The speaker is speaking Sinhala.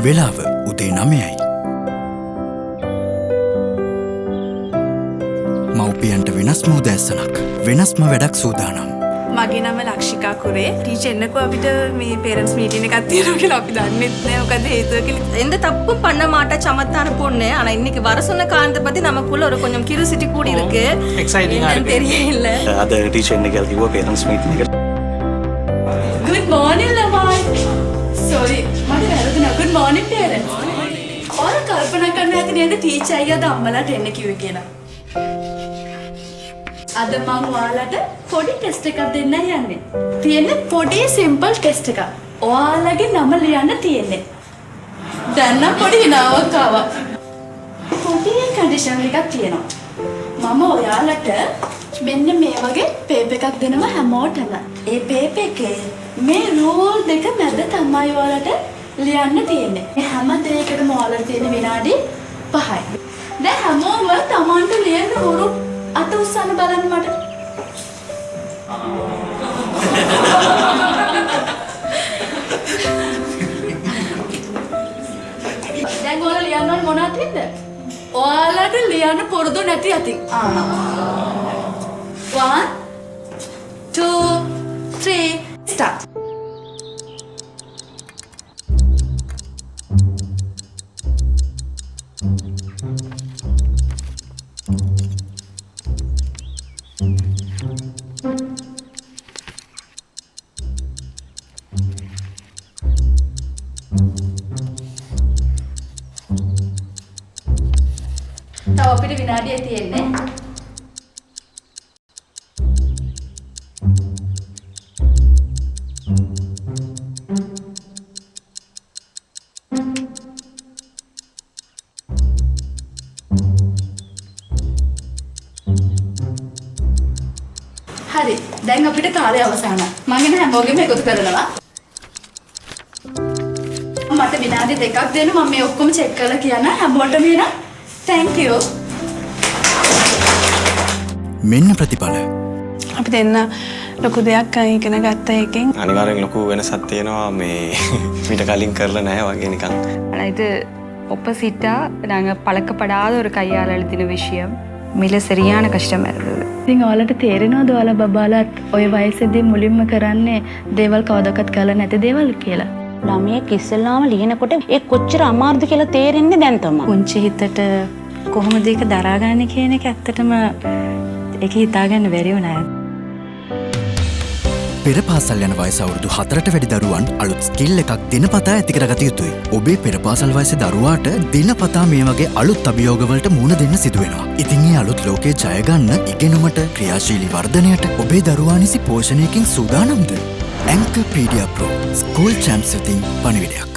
වෙලාව උදේ 9යි. මව්පියන්ට වෙනස්ම උදෑසනක්. වෙනස්ම වැඩක් සූදානම්. මගේ නම ලක්ෂිකා කුරේ. ටීචර් එන්නකෝ අපිට මේ පේරන්ට්ස් මීටින් එකක් තියෙනවා කියලා අපි දන්නෙත් නෑ. මොකද හේතුව කියලා. எந்த தப்பும் பண்ண மாட்டா சமத்தான பொண்ணு. ஆனா இன்னைக்கு வர சொன்ன காரணத்தை பத்தி நமக்குள்ள ஒரு கொஞ்சம் கியூரியாசிட்டி கூடி இருக்கு. எக்ஸைட்டிங்கா இருக்கு. தெரியல. அது டீச்சர் இன்னைக்கு கிவ் பேரண்ட்ஸ் மீட்டிங் එක. Good morning ළමයි. Sorry. මට වැරදුනා. Good morning parents. ඔයාලා කල්පනා කරන්න ඇති නේද ටීචර් අයියාද අම්මලාට එන්න කිව්වේ කියලා. අද මම ඔයාලට පොඩි ටෙස්ට් එකක් දෙන්නයි යන්නේ. තියෙන්නේ පොඩි සිම්පල් ටෙස්ට් එකක්. ඔයාලගේ නම ලියන්න තියෙන්නේ. දැන් නම් පොඩි හිනාවක් ආවා. පොඩි කන්ඩිෂන් එකක් තියෙනවා. මම ඔයාලට මෙන්න මේ වගේ පේපර් එකක් දෙනවා හැමෝටම. ඒ පේපර් එකේ මේ රූල් දෙක මැද තමයි ඔයාලට ලියන්න තියෙන්නේ. මේ හැම දෙයකටම ඔයාලට තියෙන විනාඩි 5යි. දැන් හැමෝම Tamanට ලියන්න හුරු අත උස්සන්න බලන්න මට. දැන් ඔයාලා ලියන්න ඕනේ මොනවද හින්ද? ඔයාලට ලියන්න පුරුදු නැති ඇති. 1 2 3 start. තව අපිට විනාඩියක් තියෙන්නේ. හරි. දැන් අපිට කාලය අවසానයි. මම එන හැමෝගෙම එකතු කරනවා. මට විනාඩි 2ක් දෙන්න මම මේ ඔක්කොම චෙක් කරලා කියන්න හැමෝටම එන. Thank you. මෙන්න ප්‍රතිඵල. අපි දෙන්න ලොකු දෙයක් ඉගෙන ගත්ත එකෙන් අනිවාර්යෙන් ලොකු වෙනසක් තියෙනවා මේ මීට කලින් කරලා නැහැ වගේ නිකන්. ஆனா இது ஆப்போசிட்டா நாங்க பழக்கப்படாத ஒரு கையால் எழுதின விஷயம் மிக சரியான கஷ்டமா இருந்தது. ඉතින් ඔයාලට තේරෙනවද ඔයාලා බබාලාත් ওই වයසේදී මුලින්ම කරන්නේ දේවල් කවදාකවත් කරලා නැති දේවල් කියලා? ළමයෙක් ඉස්සෙල්ලාම ලියනකොට ඒ කොච්චර අමාරුද කියලා තේරෙන්නේ දැන් තමයි. පුංචි හිතට කොහොමද ඒක දරාගන්නේ කියන එක ඇත්තටම ඒක හිතාගන්න බැරි වුණා. පෙර පාසල් යන වයස අවුරුදු 4ට වැඩි දරුවන් අලුත් ස්කිල් එකක් දිනපතා ඇති කරගත යුතුයි. ඔබේ පෙර පාසල් වයසේ දරුවාට දිනපතා මේ වගේ අලුත් අභියෝගවලට මුහුණ දෙන්න සිදු වෙනවා. ඉතින් මේ අලුත් ලෝකේ ජය ගන්න ඉගෙනුමට ක්‍රියාශීලී වර්ධනයට ඔබේ දරුවා නිසි පෝෂණයකින් සූදානම්ද? Anchorpedia Pro School Champs වෙතින් පණිවිඩයක්.